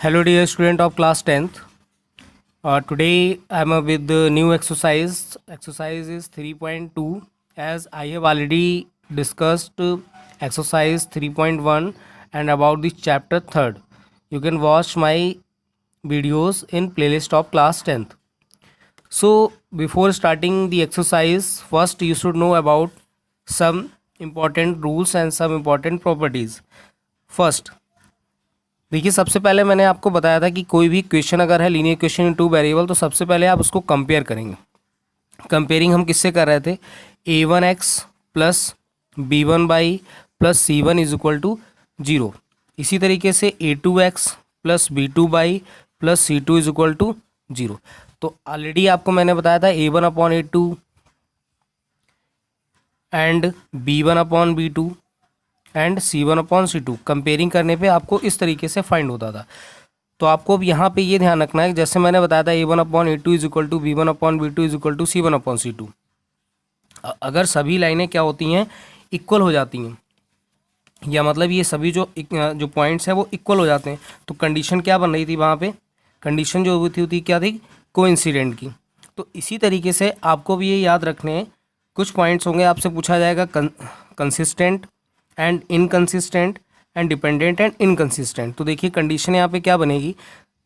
Hello dear student of class 10th. Today I am with the new exercise. Exercise is 3.2. As I have already discussed exercise 3.1 and about the chapter 3rd. You can watch my videos in playlist of class 10th. So before starting the exercise, first you should know about some important rules and some important properties. First, देखिए सबसे पहले मैंने आपको बताया था कि कोई भी क्वेश्चन अगर है linear question in two variable तो सबसे पहले आप उसको कंपेयर करेंगे। कंपेयरिंग हम किससे कर रहे थे? a1x plus b1 plus c1 is equal to 0। इसी तरीके से a2x plus b2 plus c2 is equal to 0। तो ऑलरेडी आपको मैंने बताया था a1/a2 and b1/b2 and c1/c2 comparing करने पे आपको इस तरीके से फाइंड होता था। तो आपको अब यहाँ पे ये ध्यान रखना है, जैसे मैंने बताया था a1/a2 is equal to b1/b2 is equal to c1/c2। अगर सभी लाइनें क्या होती हैं, इक्वल हो जाती हैं, या मतलब ये सभी जो पॉइंट्स हैं वो इक्वल हो जाते हैं, तो कंडीशन क्या बन रही थी वहाँ पे? कंडीशन जो होती क्या थी? कोइंसिडेंट की। तो इसी तरीके से आपको भी ये याद रखने हैं, कुछ पॉइंट्स होंगे आपसे पूछा जाएगा consistent and inconsistent and dependent and inconsistent. तो देखिए कंडीशन यहाँ पे क्या बनेगी?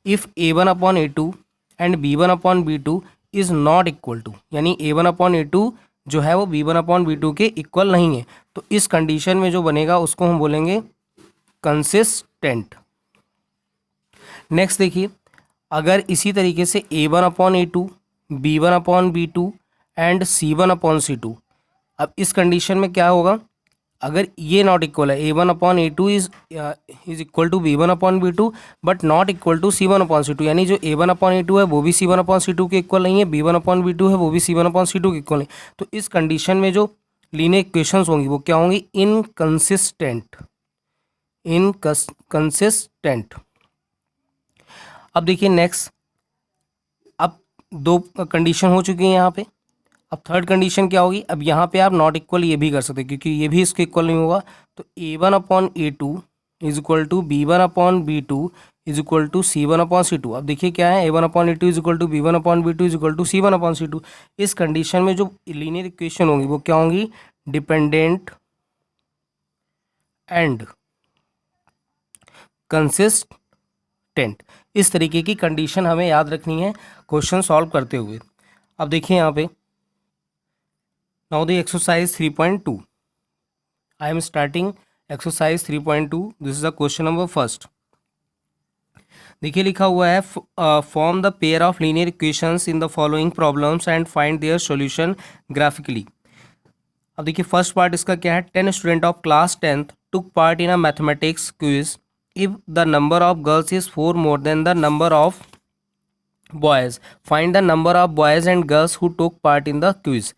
If a1/a2 and b1/b2 is not equal to, यानी a1/a2 जो है वो b1/b2 के इक्वल नहीं है, तो इस कंडीशन में जो बनेगा उसको हम बोलेंगे कंसिस्टेंट। नेक्स्ट देखिए, अगर इसी तरीके से a1/a2 b1/b2 एंड c1/c2, अब इस कंडीशन में क्या होगा? अगर ये नॉट इक्वल है, a1/a2 is equal to b1/b2 but not equal to c1/c2, यानी जो a1/a2 है वो भी c1/c2 के इक्वल नहीं है, b1/b2 है वो भी c1/c2 के इक्वल नहीं। तो इस कंडीशन में जो लीनियर इक्वेशंस होंगी वो क्या होंगी? इनकंसिस्टेंट। इनकंसिस्टेंट। अब देखिए नेक्स्ट, अब दो कंडीशन हो चुकी हैं यहाँ पे। अब थर्ड कंडीशन क्या होगी? अब यहाँ पे आप नॉट इक्वल ये भी कर सकते हैं, क्योंकि ये भी इसके इक्वल नहीं होगा। तो a1/a2 is equal to b1/b2 is equal to c1/c2। अब देखिए क्या है, a1/a2 is equal to b1/b2 is equal to c1/c2। इस कंडीशन में जो लीनियर इक्वेशन होंगी वो क्या होंगी? Dependent and consistent. इस तरीके की कंडीशन हमें याद रखनी है क्वेश्चन सॉल्व करते हुए। अब देखिए यहाँ पे, now the exercise 3.2, I am starting exercise 3.2. this is the question number first. देखिए लिखा हुआ है form the pair of linear equations in the following problems and find their solution graphically. अब देखिए फर्स्ट पार्ट इसका क्या है? 10 student of class 10th took part in a mathematics quiz. If the number of girls is 4 more than the number of boys, find the number of boys and girls who took part in the quiz.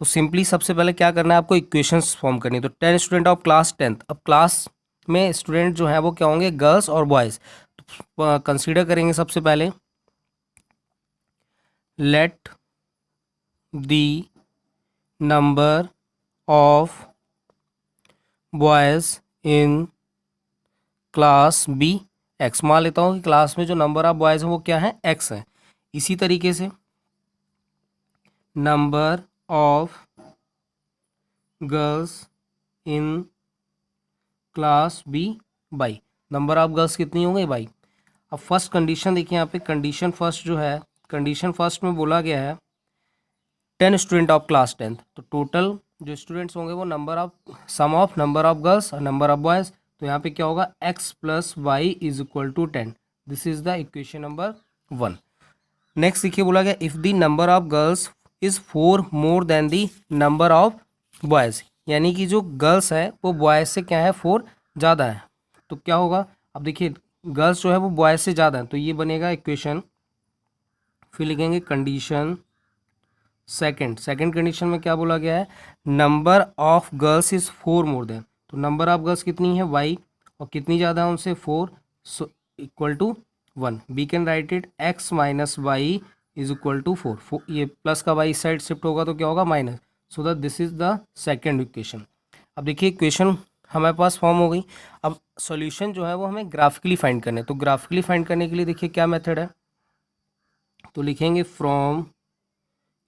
तो simply सबसे पहले क्या करना है, आपको equations form करनी है। तो 10 स्टूडेंट ऑफ क्लास 10th, अब क्लास में स्टूडेंट जो है वो क्या होंगे? गर्ल्स और बॉयज़। तो कंसीडर करेंगे सबसे पहले, let the number of boys in class be x. मान लेता हूँ कि क्लास में जो नंबर ऑफ बॉयज़ हैं वो क्या है? एक्स है। इसी तरीके से number of girls in class be y, number of girls कितनी होंगे? बाई। अब फर्स्ट कंडीशन देखिए यहाँ पे, कंडीशन फर्स्ट जो है, कंडीशन फर्स्ट में बोला गया है 10 स्टूडेंट ऑफ क्लास 10th। तो टोटल जो स्टूडेंट्स होंगे वो number of sum of number of girls और नंबर ऑफ बॉयज़। तो यहाँ पे क्या होगा? x plus y is equal to 10। This is the equation number 1। Next देखिए बोला गया if the number of girls is 4 more than the number of boys, यानी कि जो गर्ल्स है वो बॉयज़ से क्या है? 4 ज़्यादा है। तो क्या होगा? अब देखिए गर्ल्स जो है वो बॉयज़ से ज़्यादा है, तो ये बनेगा इक्वेशन। फिर लिखेंगे कंडीशन सेकंड कंडीशन में क्या बोला गया है? Number of girls is 4 more than, तो नंबर ऑफ गर्ल्स कितनी है? वाई, और कितनी ज़्यादा है उनसे? 4, so equal to 1। We can write it x minus y is equal to 4। ये प्लस का वाई साइड शिफ्ट होगा तो क्या होगा? Minus. So that this is the second equation. अब देखिए इक्वेशन हमारे पास फॉर्म हो गई। अब सॉल्यूशन जो है वो हमें ग्राफिकली फाइंड करना है। तो ग्राफिकली फाइंड करने के लिए देखिए क्या मेथड है, तो लिखेंगे फ्रॉम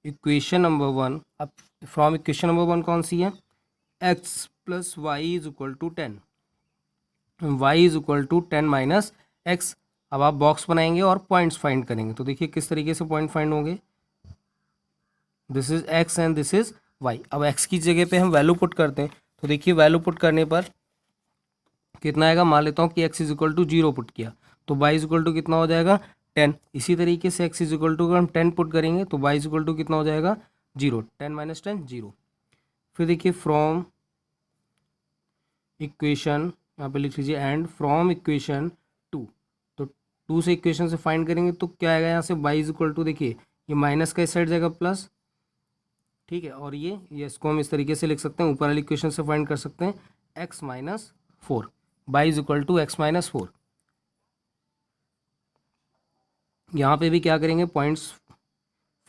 इक्वेशन नंबर 1। अब फ्रॉम इक्वेशन नंबर 1 कौन सी है, x plus y is equal to 10, y is equal to 10 minus x. अब आप बॉक्स बनाएंगे और पॉइंट्स फाइंड करेंगे। तो देखिए किस तरीके से पॉइंट फाइंड होंगे, this is x and this is y। अब x की जगह पे हम वैल्यू पुट करते हैं। तो देखिए वैल्यू पुट करने पर कितना आएगा, मान लेता हूँ कि x is equal to 0 put किया तो y इज इक्वल टू कितना हो जाएगा 10। इसी तरीके से x इज इक्वल टू अगर हम 10 पुट करेंगे तो y इज इक्वल टू कितना हो जाएगा 0, 10 माइनस 10 0। फिर देखिए फ्रॉम इक्वेशन, यहाँ पे लिख लीजिए एंड फ्रॉम इक्वेशन 2। तो 2 से इक्वेशन से फाइंड करेंगे तो क्या आएगा यहाँ से, y इज इक्वल टू, देखिए ये माइनस का इस साइड जाएगा प्लस, ठीक है। और ये इसको हम इस तरीके से लिख सकते हैं, ऊपर वाली इक्वेशन से फाइंड कर सकते हैं x minus 4, y is equal to x minus 4। यहाँ पे भी क्या करेंगे, पॉइंट्स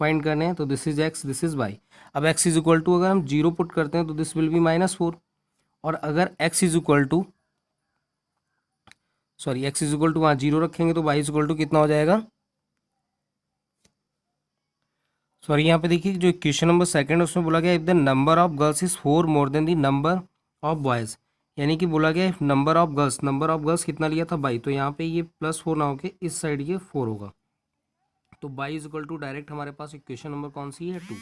फाइंड करने हैं। तो this is x, this is y। अब x इज इक्वल टू अगर हम 0 पुट करते हैं तो दिस विल बी -4। और अगर x is equal to x is equal to वहाँ 0 रखेंगे तो y इज इक्वल टू कितना हो जाएगा, यहाँ पे देखिए जो इक्वेशन नंबर 2 उसमें बोला गया if the number of girls is 4 more than the number of boys, यानी कि बोला गया नंबर ऑफ गर्ल्स कितना लिया था बाई। तो यहाँ पे ये +4 ना होके इस साइड ये 4 होगा। तो y is equal to direct हमारे पास इक्वेशन नंबर कौन सी है 2।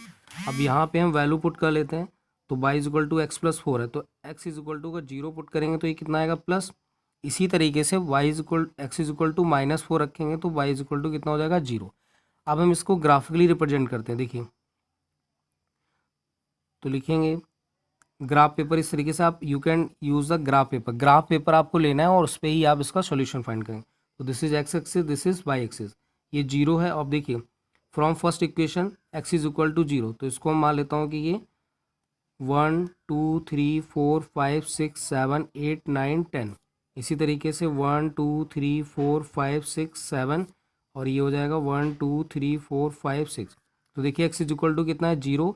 अब यहाँ पे हम वैल्यू पुट कर लेते हैं। तो y is equal to x plus 4 है, तो एक्स इज इक्वल टू अगर 0 पुट करेंगे तो ये कितना आएगा प्लस। इसी तरीके से y is equal x is equal to -4 रखेंगे तो वाई इज इक्वल टू कितना हो जाएगा 0। अब हम इसको ग्राफिकली रिप्रेजेंट करते हैं। देखिए तो लिखेंगे ग्राफ पेपर, इस तरीके से आप you can use the graph paper आपको लेना है और उस पर ही आप इसका सॉल्यूशन फाइंड करेंगे। तो this is x axis, this is y axis, ये 0 है। अब देखिए from first equation x is equal to 0, तो इसको मैं मान लेता हूँ कि ये 1 2 3 4 5 6 7 8 9 10। इसी तरीके से 1 2 3 4 5 6 7 और ये हो जाएगा 1 2 3 4 5 6। तो देखिए एक्स इज इक्वल टू कितना है 0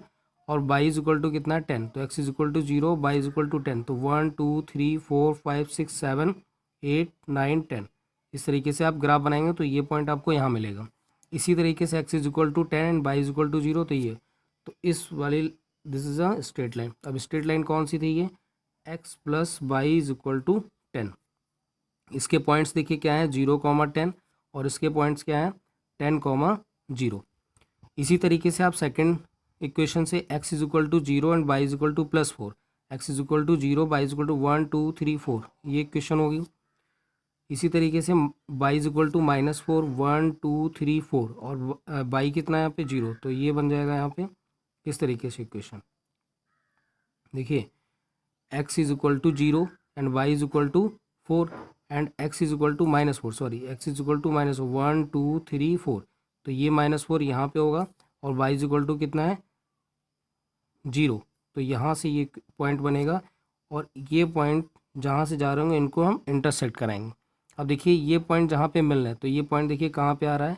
और y इज इक्वल टू कितना है 10। तो x is equal to 0, y is equal to 10। तो 1 2 3 4 5 6 7 8 9 10। इस तरीके से आप ग्राफ बनाएंगे तो ये पॉइंट आपको यहाँ मिलेगा। इसी तरीके से x is equal to 10 and y is equal to 0, तो ये, तो इस वाली this is a straight line. अब स्ट्रेट लाइन कौन सी थी, ये x plus y is equal to 10। इसके पॉइंट्स देखिए क्या है 0, 10 और इसके पॉइंट्स क्या है 10, 0। इसी तरीके से आप सेकेंड इक्वेशन से x is equal to 0 and y is equal to +4, x is equal to 0, y is equal to 1 2 3 4, ये इक्वेशन होगी। इसी तरीके से y इज इक्वल टू -4 1 2 3 4 और y कितना है यहाँ पे 0, तो ये बन जाएगा यहाँ पे इस तरीके से इक्वेशन। देखिए x is equal to 0 and y is equal to 4 and x is equal to -4, x is equal to -1 2 3 4, तो ये -4 यहाँ पे होगा और y इज इक्वल टू कितना है 0। तो यहाँ से ये पॉइंट बनेगा और ये पॉइंट जहाँ से जा रहे होंगे इनको हम इंटरसेक्ट कराएंगे। अब देखिए ये पॉइंट जहाँ पे मिल रहा है तो ये पॉइंट देखिए कहाँ पे आ रहा है,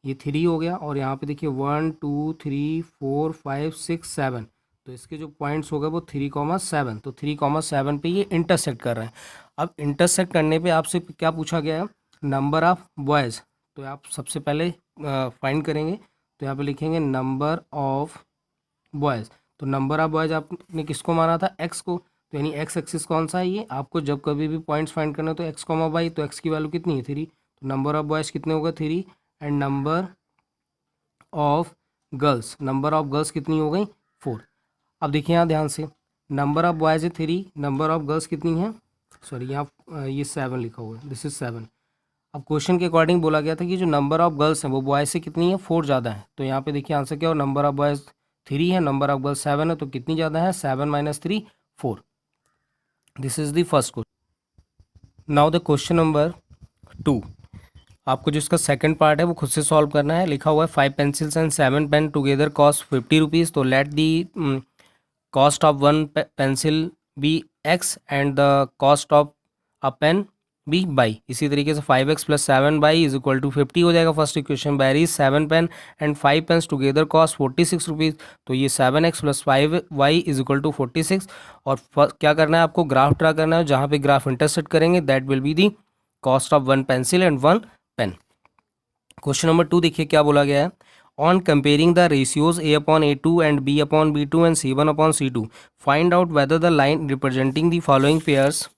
ये 3 हो गया और यहाँ पे देखिए 1 2 3 4 5 6 7, तो इसके जो पॉइंट्स हो गए वो 3,7। तो 3,7 पे ये इंटरसेक्ट कर रहे हैं। अब इंटरसेक्ट करने पे आपसे क्या पूछा गया है, नंबर ऑफ बॉयज़। तो आप सबसे पहले फाइंड करेंगे, तो यहाँ पे लिखेंगे नंबर ऑफ बॉयज़। तो नंबर ऑफ बॉयज़ आपने किसको माना था, एक्स को। तो यानी एक्स एक्सिस कौन सा है, ये आपको जब कभी भी पॉइंट्स फाइंड करना तो एक्स कॉमा वाई, तो एक्स की वैल्यू कितनी है 3। तो नंबर ऑफ बॉयज़ कितने होगा 3 एंड नंबर ऑफ गर्ल्स कितनी हो गई 4। अब देखिए यहाँ ध्यान से, नंबर ऑफ बॉयज़ है 3, नंबर ऑफ गर्ल्स कितनी है, यहाँ ये 7 लिखा हुआ है, दिस इज 7। अब क्वेश्चन के अकॉर्डिंग बोला गया था कि जो नंबर ऑफ गर्ल्स हैं वो बॉयज़ से कितनी है 4 ज़्यादा है। तो यहाँ पे देखिए आंसर क्या हो, नंबर ऑफ बॉयज़ 3 है, नंबर ऑफ गर्ल्स 7 है, तो कितनी ज़्यादा है 7 - 3 4। This is the first question. Now the question number 2, आपको जो इसका सेकंड पार्ट है वो खुद से सॉल्व करना है। लिखा हुआ है 5 pencils and 7 pen together cost 50 rupees. तो let the cost of 1 pencil be x and the cost of a pen be y. इसी तरीके से 5x plus 7y is equal to 50 हो जाएगा फर्स्ट इक्वेशन। बैरीज 7 pen and 5 pens together cost 46 rupees. तो ये 7x plus 5y is equal to 46। और क्या करना है आपको, ग्राफ ड्रा करना है। जहाँ पे ग्राफ इंटरसेक्ट करेंगे that will be the cost of 1 pencil and 1 pen. Question number 2 देखिए क्या बोला गया है। On comparing the ratios a upon a2 and b upon b2 and c1 upon c2 find out whether the line representing the following pairs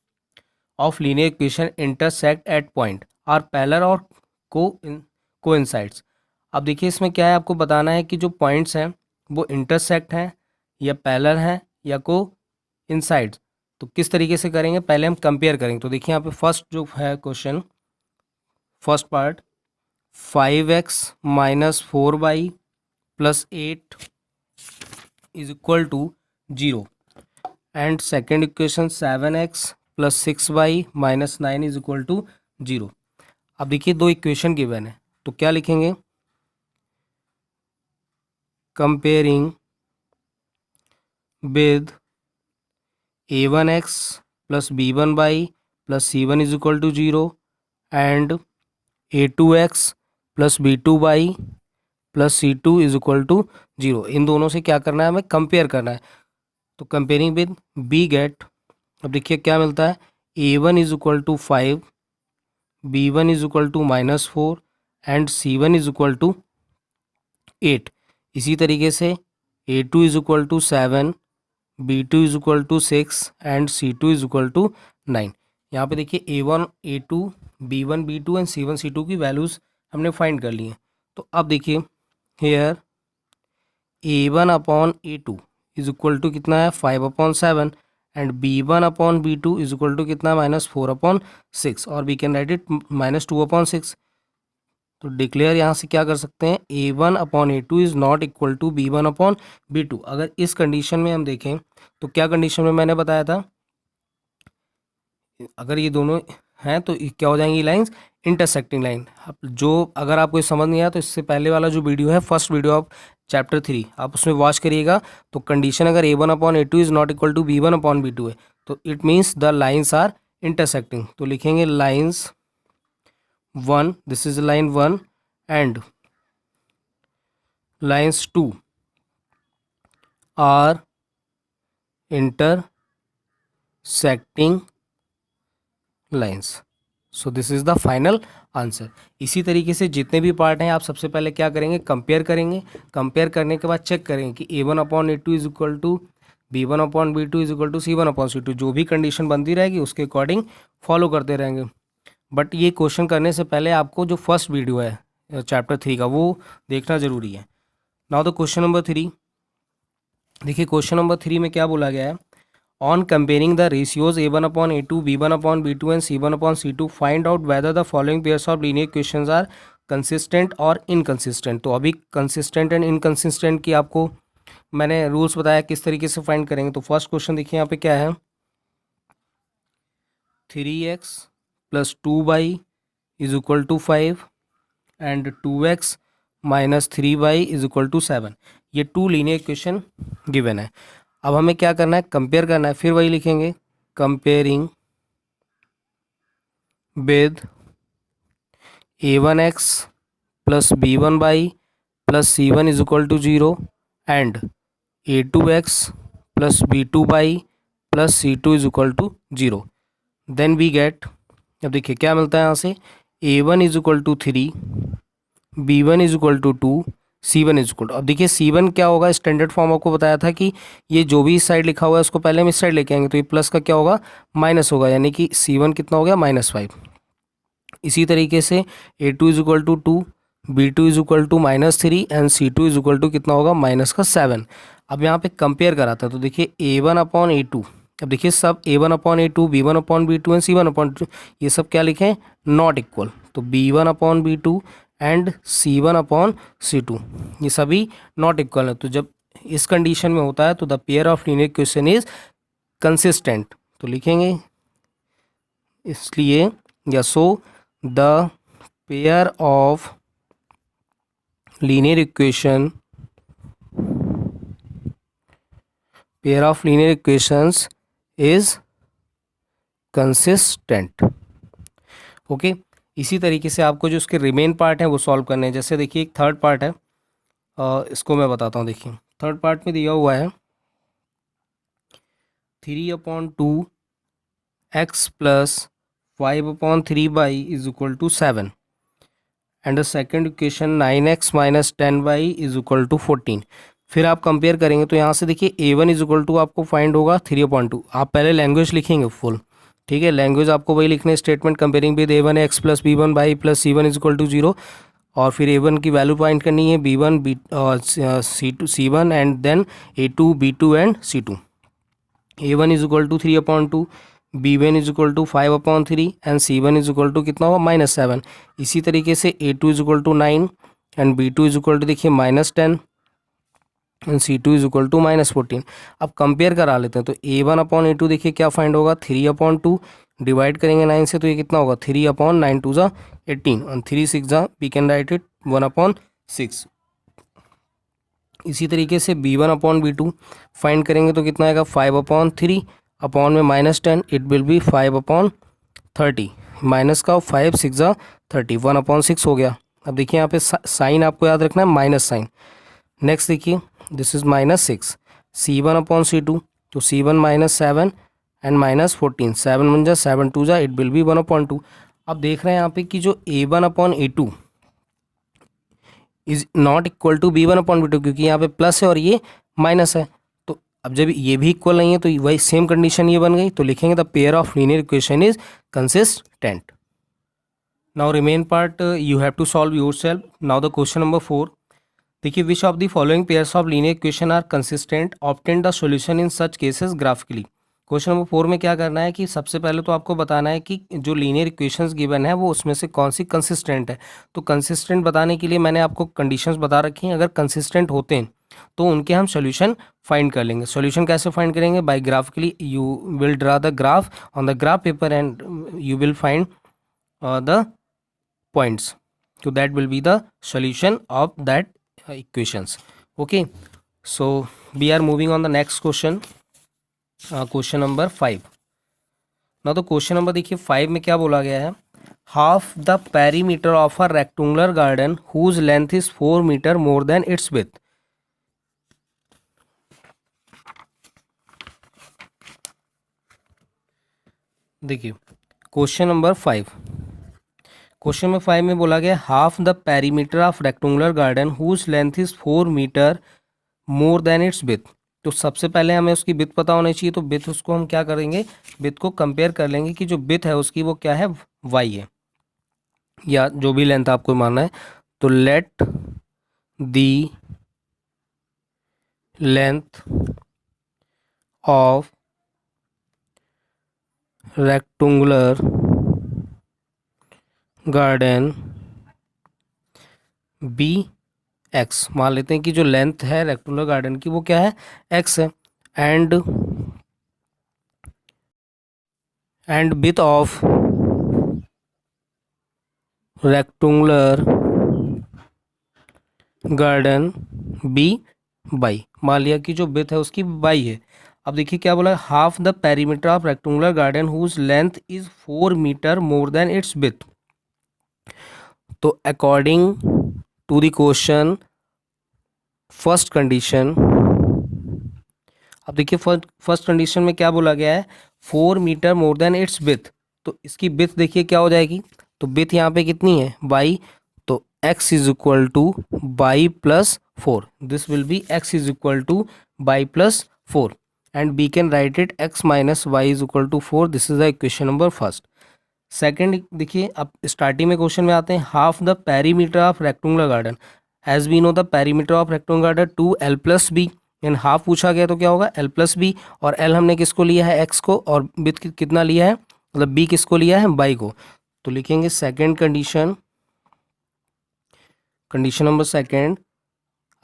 of linear equation intersect at point are parallel और coincides. अब देखिए इसमें क्या है, आपको बताना है कि जो पॉइंट्स हैं वो इंटरसेक्ट हैं या पैरेलल हैं या कोइंसाइड्स। तो किस तरीके से करेंगे, पहले हम कंपेयर करेंगे। तो देखिए यहाँ पे फर्स्ट जो है question, first part 5x minus 4y plus 8 is equal to 0 and second equation 7x plus 6y minus 9 is equal to 0। अब देखिए दो इक्वेशन गिवन है तो क्या लिखेंगे, comparing with a1x plus b1y plus c1 is equal to 0 and a2x plus b2y plus c2 is equal to 0। इन दोनों से क्या करना है, हमें कंपेयर करना है। तो कंपेयरिंग विद b गेट, अब देखिए क्या मिलता है, a1 is equal to 5, b1 is equal to minus 4 and c1 is equal to 8। इसी तरीके से a2 is equal to 7, b2 is equal to 6 and c2 is equal to 9। यहाँ पे देखिए a1 a2 b1 b2 and c1 c2 की values हमने find कर ली हैं। तो अब देखिए here a1 upon a2 is equal to कितना है 5 upon 7 and b1 upon b2 is equal to कितना माइनस 4 अपॉन 6 और we can write it minus 2 upon 6। तो डिक्लेयर यहाँ से क्या कर सकते हैं, a1 upon a2 is not equal to b1 upon b2। अगर इस कंडीशन में हम देखें तो क्या कंडीशन में मैंने बताया था, अगर ये दोनों हैं तो क्या हो जाएंगी लाइंस, इंटरसेक्टिंग लाइन। अब जो अगर आपको समझ नहीं आया तो इससे पहले वाला जो वीडियो है फर्स्ट वीडियो ऑफ चैप्टर 3 आप उसमें वॉच करिएगा। तो कंडीशन अगर a1 upon a2 is not equal to b1 upon b2 है तो it means the lines are intersecting. तो लिखेंगे lines 1, this is line 1 and lines 2 are intersecting lines. So this is the final answer. इसी तरीके से जितने भी part हैं आप सबसे पहले क्या करेंगे, कंपेयर करेंगे। कंपेयर करने के बाद चेक करेंगे कि a1 upon a2 is equal to b1 upon b2 is equal to c1 upon c2। जो भी कंडीशन बनती रहेगी उसके अकॉर्डिंग फॉलो करते रहेंगे। बट ये क्वेश्चन करने से पहले आपको जो फर्स्ट वीडियो है चैप्टर 3 का वो देखना ज़रूरी है। नाउ द क्वेश्चन नंबर 3, देखिए क्वेश्चन नंबर 3 में क्या बोला गया है, on comparing the ratios a1 upon a2 b1 upon b2 and c1 upon c2 find out whether the following pairs of linear equations are consistent और inconsistent. तो अभी consistent and inconsistent की आपको मैंने रूल्स बताया किस तरीके से फाइंड करेंगे। तो फर्स्ट क्वेश्चन देखिए यहाँ पे क्या है, 3x plus 2y is equal to 5 and 2x minus 3y is equal to 7। ये टू लीनियर इक्वेशन गिवन है। अब हमें क्या करना है, कंपेयर करना है। फिर वही लिखेंगे, comparing with a1x plus b1y plus c1 is equal to 0 and a2x plus b2y plus c2 is equal to 0। Then we get, अब देखिए क्या मिलता है यहाँ से, a1 is equal to 3, b1 is equal to 2, c1 is equal to, अब देखिए c1 क्या होगा, स्टैंडर्ड फॉर्म आपको बताया था कि ये जो भी इस साइड लिखा हुआ है उसको पहले हम इस साइड लेके आएंगे तो ये प्लस का क्या होगा, माइनस होगा, यानी कि c1 कितना हो गया -5। इसी तरीके से a2 is equal to 2, b2 is equal to -3 and c2 is equal to कितना होगा -7। अब यहाँ पे कंपेयर कराता है तो देखिए a1 अपॉन a2, अब देखिए सब a1 upon a2 b1 upon b2 and c1 upon ये सब क्या लिखें, नॉट इक्वल। तो b1 upon b2 and c1 upon c2 ये सभी नॉट इक्वल है। तो जब इस कंडीशन में होता है तो the pair of linear equation is consistent. तो लिखेंगे इसलिए या so the pair of linear equation, pair of linear equations is consistent. Okay, इसी तरीके से आपको जो उसके रिमेन पार्ट हैं वो सॉल्व करने हैं। जैसे देखिए एक थर्ड पार्ट है, इसको मैं बताता हूँ। देखिए थर्ड पार्ट में दिया हुआ है 3/2 x plus 5/3y is equal to 7 and the second equation 9x minus 10y is equal to 14। फिर आप कंपेयर करेंगे तो यहाँ से देखिए a1 इज इक्वल टू आपको फाइंड होगा 3/2। आप पहले लैंग्वेज लिखेंगे फुल, ठीक है, लैंग्वेज आपको वही लिखने, statement comparing with a1 x plus b1y plus c1 is equal to 0, और फिर a1 की वैल्यू फाइंड करनी है, b1 b c1 and then a2 b2 and c2। a1 is equal to 3/2, b1 is equal to 5/3 and c1 is equal to कितना होगा -7। इसी तरीके से a2 is equal to 9 and b2 is equal to देखिए -10 and c2 is equal to -14। अब compare करा लेते हैं तो a1/a2 देखिए क्या फाइंड होगा 3/2, डिवाइड करेंगे 9 से तो ये कितना होगा 3/9 2 ज़ा 18 और 3 6 ज़ा वी कैन राइट इट 1/6। इसी तरीके से b1/b2 फाइंड करेंगे तो कितना आएगा 5/3 अपॉन में -10, इट विल बी 5/30, माइनस का 5 6 ज़ा 30, 1/6 हो गया। अब देखिए यहाँ पे साइन आपको याद रखना है माइनस साइन। नेक्स्ट देखिए दिस इज -6, c1/c2 तो c1 -7 एंड -14, 7 1 जा 7 2 जा इट विल बी 1/2। अब देख रहे हैं यहाँ पे कि जो a1/a2 is not equal to b1/b2, क्योंकि यहाँ पे प्लस है और ये माइनस है। तो अब जब ये भी इक्वल नहीं है तो वही सेम कंडीशन ये बन गई, तो लिखेंगे the pair of linear equation is consistent. Now remain part you have to solve yourself. Now the question number 4, देखिए which of the following pairs of linear equation are consistent, obtain the solution in such cases graphically. Question number 4 में क्या करना है कि सबसे पहले तो आपको बताना है कि जो लीनियर इक्वेशंस गिवन है वो उसमें से कौन सी कंसिस्टेंट है। तो कंसिस्टेंट बताने के लिए मैंने आपको कंडीशंस बता रखी हैं, अगर कंसिस्टेंट होते हैं तो उनके हम सॉल्यूशन फाइंड कर लेंगे। सॉल्यूशन कैसे फाइंड करेंगे, by graphically you will draw the graph on the graph paper and you will find the points, so that will be the solution of that equations. Okay, so we are moving on the next question, question number 5. now the question number देखिए 5 में क्या बोला गया है, half the perimeter of a rectangular garden whose length is 4 meter more than its width. देखिए question number 5, question number 5 में बोला गया half the perimeter of rectangular garden whose length is 4 metre more than its width. तो सबसे पहले हमें उसकी width पता होनी चाहिए, तो विड्थ उसको हम क्या करेंगे, विड्थ को कंपेयर कर लेंगे कि जो विड्थ है उसकी वो क्या है y है, या जो भी लेंथ आपको मानना है। तो let the length of rectangular garden be x, मान लेते हैं कि जो लेंथ है रेक्टेंगुलर गार्डन की वो क्या है x है, and width of rectangular garden be y, मान लिया कि जो विड्थ है उसकी y है। अब देखिए क्या बोला, half the perimeter of rectangular garden whose length is 4 metre more than its width. तो according to the question first condition, अब देखिए फर्स्ट कंडीशन में क्या बोला गया है 4 metre more than its width, तो इसकी विड्थ देखिए क्या हो जाएगी, तो विड्थ यहाँ पे कितनी है y, तो x is equal to y plus 4, this will be x is equal to y plus 4 and we can write it x minus y is equal to 4, this is the equation number first. Second देखिए, अब starting में question में आते हैं half the perimeter of rectangular garden, as we know the perimeter of rectangular garden 2l plus b, and half पूछा गया तो क्या होगा l प्लस बी, और l हमने किसको लिया है x को, और विड्थ कितना लिया है मतलब b किसको लिया है y को। तो लिखेंगे second condition, condition number second.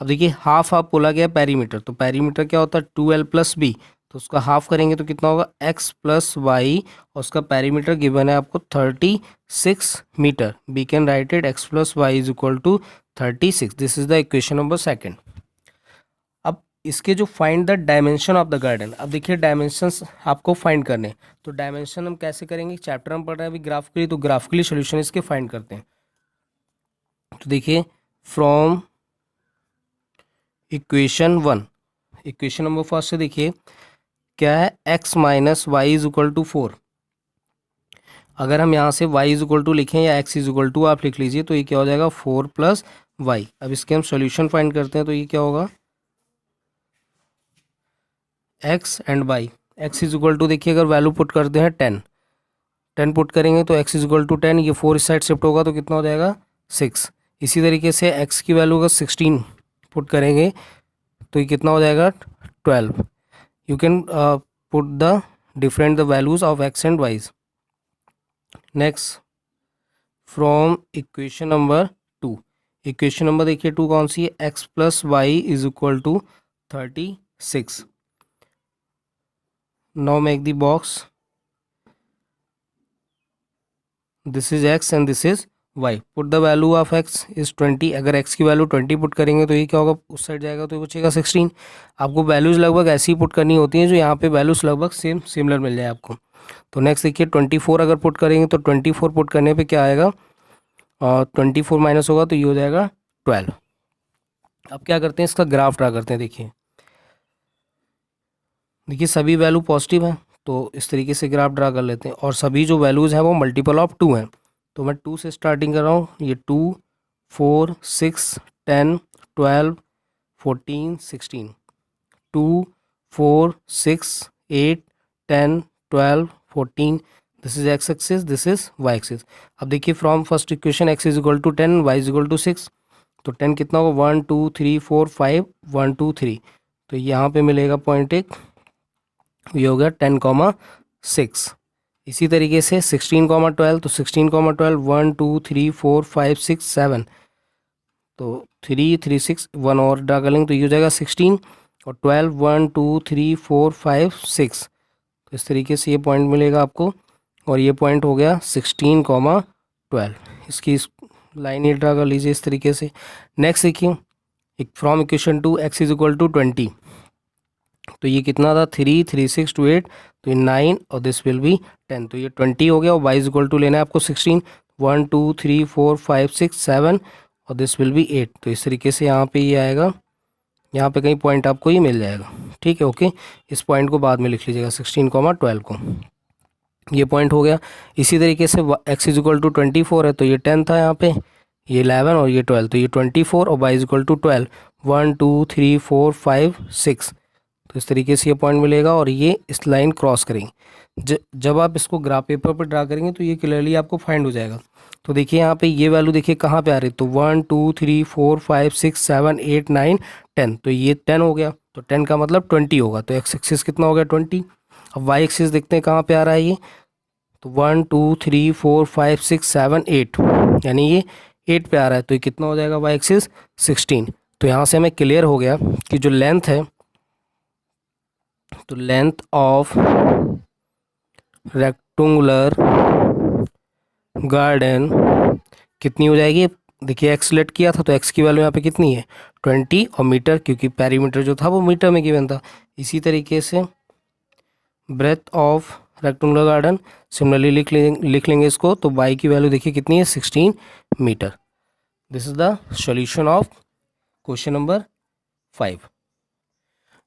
अब देखिए हाफ बोला गया पेरीमीटर, तो पेरीमीटर क्या होता है 2l प्लस बी, तो उसका हाफ करेंगे तो कितना होगा x प्लस वाई, और उसका पेरीमीटर गिवन है आपको 36 metre, we can write it x plus y is equal to 36, this is the equation number second. अब इसके जो find the dimension of the garden, अब देखिए डायमेंशंस आपको फाइंड करने, तो डायमेंशन हम कैसे करेंगे, चैप्टर में पढ़ रहे हैं अभी ग्राफिकली, तो ग्राफिकली सोल्यूशन इसके फाइंड करते हैं। तो देखिए from equation 1, equation number first से देखिए क्या है, x minus y is equal to 4। अगर हम यहाँ से y इज इक्वल टू लिखें या x इज इक्वल टू आप लिख लीजिए, तो ये क्या हो जाएगा 4 प्लस वाई। अब इसके हम सॉल्यूशन फाइंड करते हैं, तो ये क्या होगा x and y। x is equal to देखिए अगर वैल्यू पुट करते हैं 10 पुट करेंगे तो x इज इक्वल टू 10, ये 4 इस साइड शिफ्ट होगा तो कितना हो जाएगा 6। इसी तरीके से x की वैल्यू अगर 16 पुट करेंगे तो ये कितना हो जाएगा 12। You can put the different the values of x and y। Next from equation number 2, equation number देखिए 2 कौन सी है, x plus y is equal to 36। Now make the box, this is x and this is y। Put the value of x is 20। अगर x की value 20 put करेंगे तो ये क्या होगा, उस साइड जाएगा तो ये बचेगा 16। आपको वैल्यूज लगभग ऐसी पुट करनी होती हैं जो यहाँ पे वैल्यूज लगभग सेम सिमिलर मिल जाए आपको। तो नेक्स्ट देखिए 24 अगर पुट करेंगे तो 24 पुट करने पे क्या आएगा, और 24 माइनस होगा तो ये हो जाएगा 12। अब क्या करते हैं, इसका ग्राफ ड्रा करते हैं। देखिए सभी वैल्यू पॉजिटिव हैं तो इस तरीके से ग्राफ ड्रा कर लेते हैं, और सभी जो वैल्यूज़ हैं वो मल्टीपल ऑफ 2 हैं। तो मैं 2 से स्टार्टिंग कर रहा हूँ, ये 2 4 6 10 12 14 16, 2 4 6 8 10 12 14। This is x axis, this is y axis. अब देखिए from first equation x is equal to 10, y is equal to 6, तो 10 कितना होगा 1 2 3 4 5 1 2 3, तो यहाँ पे मिलेगा पॉइंट एक, ये हो गया 10,6। इसी तरीके से 16,12, तो 16,12 1 2 3 4 5 6 7, तो 3 3 6 1 और ड्रा कर लेंगे तो ये हो जाएगा 16, और 12 1 2 3 4 5 6, तो इस तरीके से ये पॉइंट मिलेगा आपको, और ये पॉइंट हो गया 16,12। इसकी लाइन ये ड्रा कर लीजिए इस तरीके से। नेक्स्ट देखिए from equation 2 x is equal to 20, तो ये कितना था 3 3 6 2 8, तो ये 9 और दिस विल बी 10, तो ये 20 हो गया, और y इज इक्वल टू लेना है आपको 16, 1 2 3 4 5 6 7 और दिस विल बी 8। तो इस तरीके से यहाँ पे ये आएगा, यहाँ पे कहीं पॉइंट आपको ये मिल जाएगा, ठीक है ओके। इस पॉइंट को बाद में लिख लीजिएगा 16,12 को, ये पॉइंट हो गया। इसी तरीके से x इज इक्वल टू 24 है तो ये 10 था यहाँ पे, ये 11 और ये 12, तो ये 24 और y इज इक्वल टू 12, 1 2 3 4 5 6, तो इस तरीके से ये पॉइंट मिलेगा, और ये इस लाइन क्रॉस करेंगे। जब आप इसको ग्राफ पेपर पर ड्रा करेंगे तो ये क्लियरली आपको फाइंड हो जाएगा। तो देखिए यहाँ पे ये वैल्यू देखिए कहाँ पे आ रही है, तो 1 2 3 4 5 6 7 8 9 10, तो ये 10 हो गया, तो 10 का मतलब 20 होगा, तो एक्स एक्सिस कितना हो गया 20। अब वाई एक्सिस देखते हैं कहाँ पे आ रहा है ये, तो 1 2 3 4 5 6 7 8, यानी ये 8 पे आ रहा है, तो ये कितना हो जाएगा वाई एक्सिस 16। तो यहाँ से हमें क्लियर हो गया कि जो लेंथ है, तो लेंथ ऑफ रेक्टेंगुलर गार्डन कितनी हो जाएगी। देखिए एक्स लेट किया था तो एक्स की वैल्यू यहाँ पे कितनी है 20, और मीटर क्योंकि पेरीमीटर जो था वो मीटर में गिवन था। इसी तरीके से breadth of rectangular garden similarly लिख लेंगे इसको, तो y की वैल्यू देखिए कितनी है 16 metre. This is the solution of question number 5।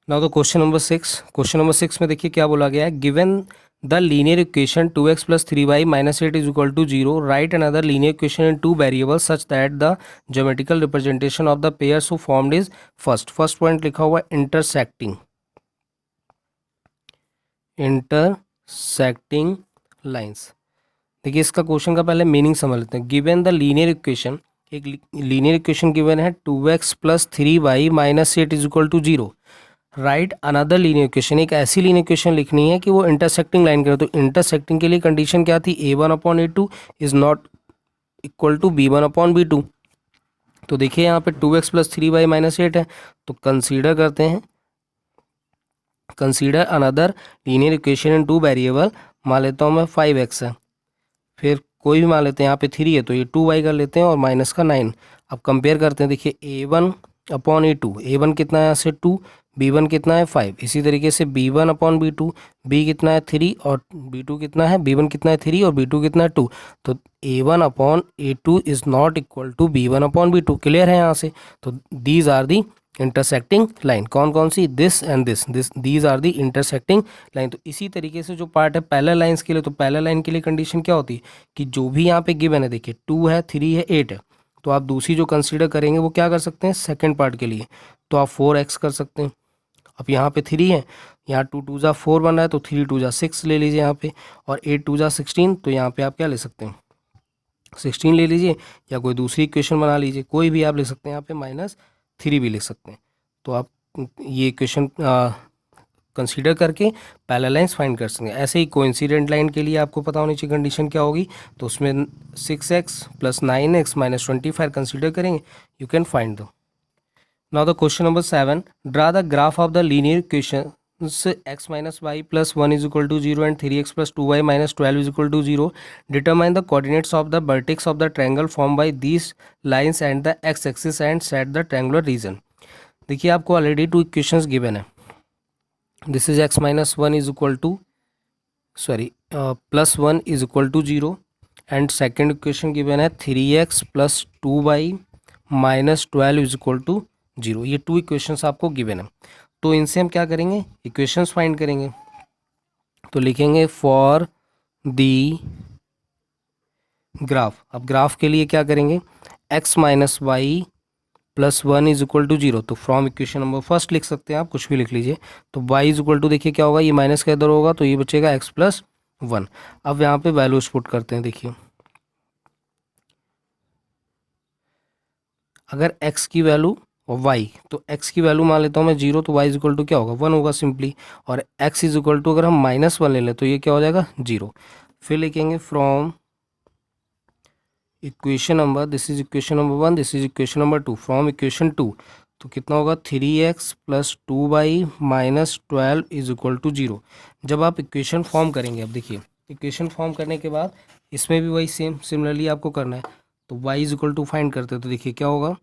Now the question number 6, question number 6 में देखिए क्या बोला गया है, given the linear equation 2x plus 3y minus 8 is equal to 0, write another linear equation in 2 variables such that the geometrical representation of the pairs who formed is first point लिखा हुआ है intersecting lines. देखिए इसका question का पहले meaning समझ लेते हैं। गिवन द लीनियर इक्वेशन, एक लीनियर इक्वेशन गिवन है 2x plus 3y minus 8 is equal to 0, write another linear equation, एक ऐसी लीनियर इक्वेशन लिखनी है कि वो इंटरसेक्टिंग लाइन करे। तो इंटरसेक्टिंग के लिए कंडीशन क्या थी, a1/a2 is not equal to b1/b2। तो देखिए यहाँ पे 2x प्लस 3y माइनस 8 है, तो कंसीडर करते हैं, consider another linear equation in 2 variable. मान लेता हूँ मैं 5x है, फिर कोई भी मान लेते हैं, यहाँ पे 3 है तो ये 2y कर लेते हैं और माइनस का 9। अब कंपेयर करते हैं, देखिए a1/a2, a1 कितना है यहाँ से 2, B1 कितना है 5, इसी तरीके से B1 अपॉन B2, B कितना है 3 और B2 कितना है, B1 कितना है 3 और B2 कितना है 2, तो A1 upon A2 is not equal to B1 upon B2। Clear है यहाँ से? तो these are the intersecting line. कौन कौन सी? This and this these are the intersecting line. तो इसी तरीके से जो पार्ट है पैरेलल लाइंस के लिए, तो पैरेलल लाइन के लिए कंडीशन क्या होती है कि जो भी यहाँ पे गिवन है, देखिए 2 है, 3 है, 8 है, तो आप दूसरी जो कंसीडर करेंगे वो क्या कर सकते हैं सेकंड पार्ट के लिए, तो आप 4x कर सकते हैं। अब यहाँ पे 3 है, यहाँ 2 2 जा 4 बन रहा है, तो 3 2 जा 6 ले लीजिए यहाँ पे, और 8 2 जा 16, तो यहाँ पे आप क्या ले सकते हैं 16 ले लीजिए, या कोई दूसरी इक्वेशन बना लीजिए, कोई भी आप ले सकते हैं, यहाँ पे -3 भी लिख सकते हैं। तो आप ये इक्वेशन कंसीडर करके पैरेलल लाइंस फाइंड कर सकते हैं। ऐसे ही कोइंसिडेंट लाइन के लिए आपको पता होनी चाहिए कंडीशन क्या होगी, तो उसमें 6x + 9x - 25 कंसीडर करेंगे, you can find the. Now the question number 7, draw the graph of the linear equations x minus y plus 1 is equal to 0 and 3x plus 2y minus 12 is equal to 0. Determine the coordinates of the vertex of the triangle formed by these lines and the x axis and set the triangular region. देखिए आपको already 2 equations given है। This is x minus 1 is equal to plus 1 is equal to 0 and second equation given है 3x plus 2y minus 12 is equal to 0। ये 2 equations आपको given है, तो इनसे हम क्या करेंगे इक्वेशंस फाइंड करेंगे। तो लिखेंगे फॉर दी ग्राफ। अब ग्राफ के लिए क्या करेंगे x minus y plus 1 is equal to 0, तो फ्रॉम इक्वेशन नंबर फर्स्ट लिख सकते हैं, आप कुछ भी लिख लीजिए। तो y इज इक्वल टू देखिए क्या होगा, ये माइनस का इधर होगा तो ये बचेगा x प्लस 1। अब यहाँ पे वैल्यूज पुट करते हैं। देखिए अगर x की वैल्यू और y, तो x की वैल्यू मान लेता हूँ मैं 0, तो y इज इक्वल टू क्या होगा 1 होगा सिंपली, और x इज इक्वल टू अगर हम -1 ले लें तो ये क्या हो जाएगा 0। फिर लिखेंगे from equation number, this is equation number 1, this is equation number 2, from equation 2 तो कितना होगा 3x plus 2y minus 12 is equal to 0। जब आप इक्वेशन फॉर्म करेंगे, अब देखिए इक्वेशन फॉर्म करने के बाद इसमें भी वही सेम सिमिलरली आपको करना है। तो y is equal to find करते हैं, तो देखिए क्या होगा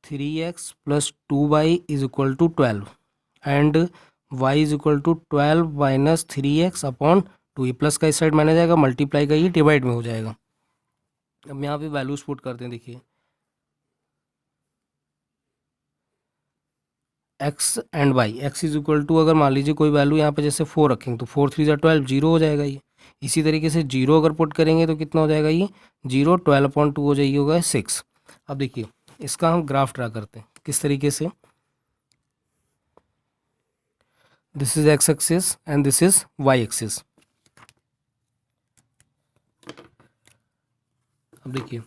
3x plus 2y is equal to 12 and y is equal to 12 minus 3x upon 2। ये प्लस का इस साइड माना जाएगा, मल्टीप्लाई का ये डिवाइड में हो जाएगा। अब यहाँ पे वैल्यूज पुट करते हैं। देखिए x and y, x is equal to अगर मान लीजिए कोई वैल्यू यहाँ पे जैसे 4 रखेंगे तो 4 3 12 0 हो जाएगा ये। इसी तरीके से 0 अगर पुट करेंगे तो कितना हो जाएगा ये 0, 12 अपॉन 2 हो जाएगी होगा 6। अब देखिए इसका हम ग्राफ ड्रा करते हैं किस तरीके से। This is x axis and this is y axis. अब देखिए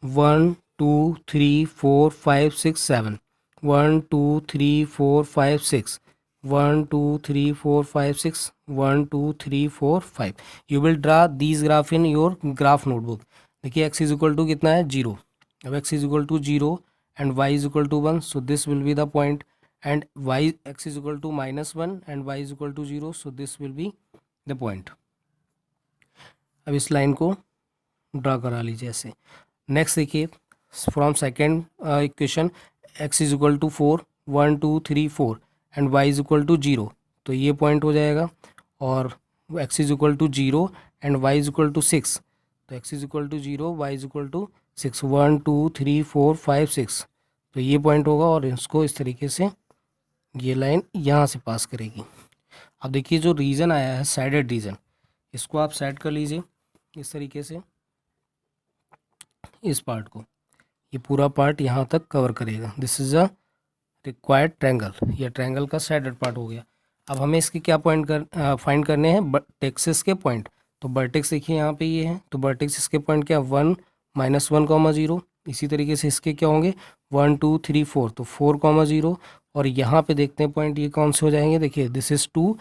1 2 3 4 5 6 7, 1 2 3 4 5 6, 1 2 3 4 5 6, 1 2 3 4 5। You will draw these graph in your graph notebook. देखिए x इज इक्वल टू कितना है 0, अब x is equal to 0 and y is equal to 1, so this will be the point, and y x is equal to -1 and y is equal to 0, so this will be the point. अब इस line को draw करा लीजिए ऐसे। Next देखिए from second equation x is equal to 4, 1 2 3 4 and y is equal to 0, तो ये point हो जाएगा। और x is equal to 0 and y is equal to 6, तो x is equal to 0, y is equal to 6, 1 2 3 4 5 6, तो ये point होगा। और इसको इस तरीके से ये लाइन यहाँ से पास करेगी। अब देखिए जो रीजन आया है साइडेड रीजन, इसको आप सेट कर लीजिए इस तरीके से। इस पार्ट को, ये पूरा पार्ट यहाँ तक कवर करेगा। This is a required triangle, ये ट्रायंगल का साइडेड पार्ट हो गया। अब हमें इसके क्या पॉइंट फाइंड करने हैं वर्टेक्सेस के पॉइंट। तो वर्टेक्स देखिए यहाँ पे ये है, तो वर्टेक्स इसके पॉइंट क्या 1 -1, 0। इसी तरीके से इसके क्या होंगे 1 2 3 4, तो 4, 0। और यहाँ पे देखते हैं पॉइंट ये कौन से हो जाएंगे। देखिए दिस इज 2,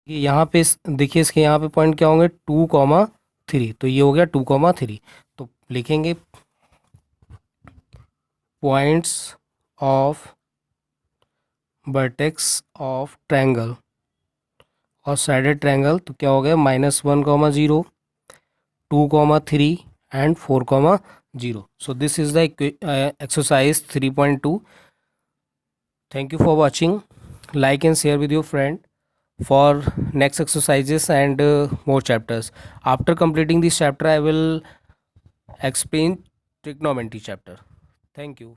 ये यहाँ पे देखिए इसके यहाँ पे पॉइंट क्या होंगे 2, 3, तो ये हो गया 2, 3। तो लिखेंगे points of vertex of triangle और साइडेड ट्रायंगल, तो क्या हो गया -1, 0, 2, 3 and 4, 0। So this is the exercise 3.2। Thank you for watching. Like and share with your friend for next exercises and more chapters. After completing this chapter, I will explain trigonometry chapter. Thank you.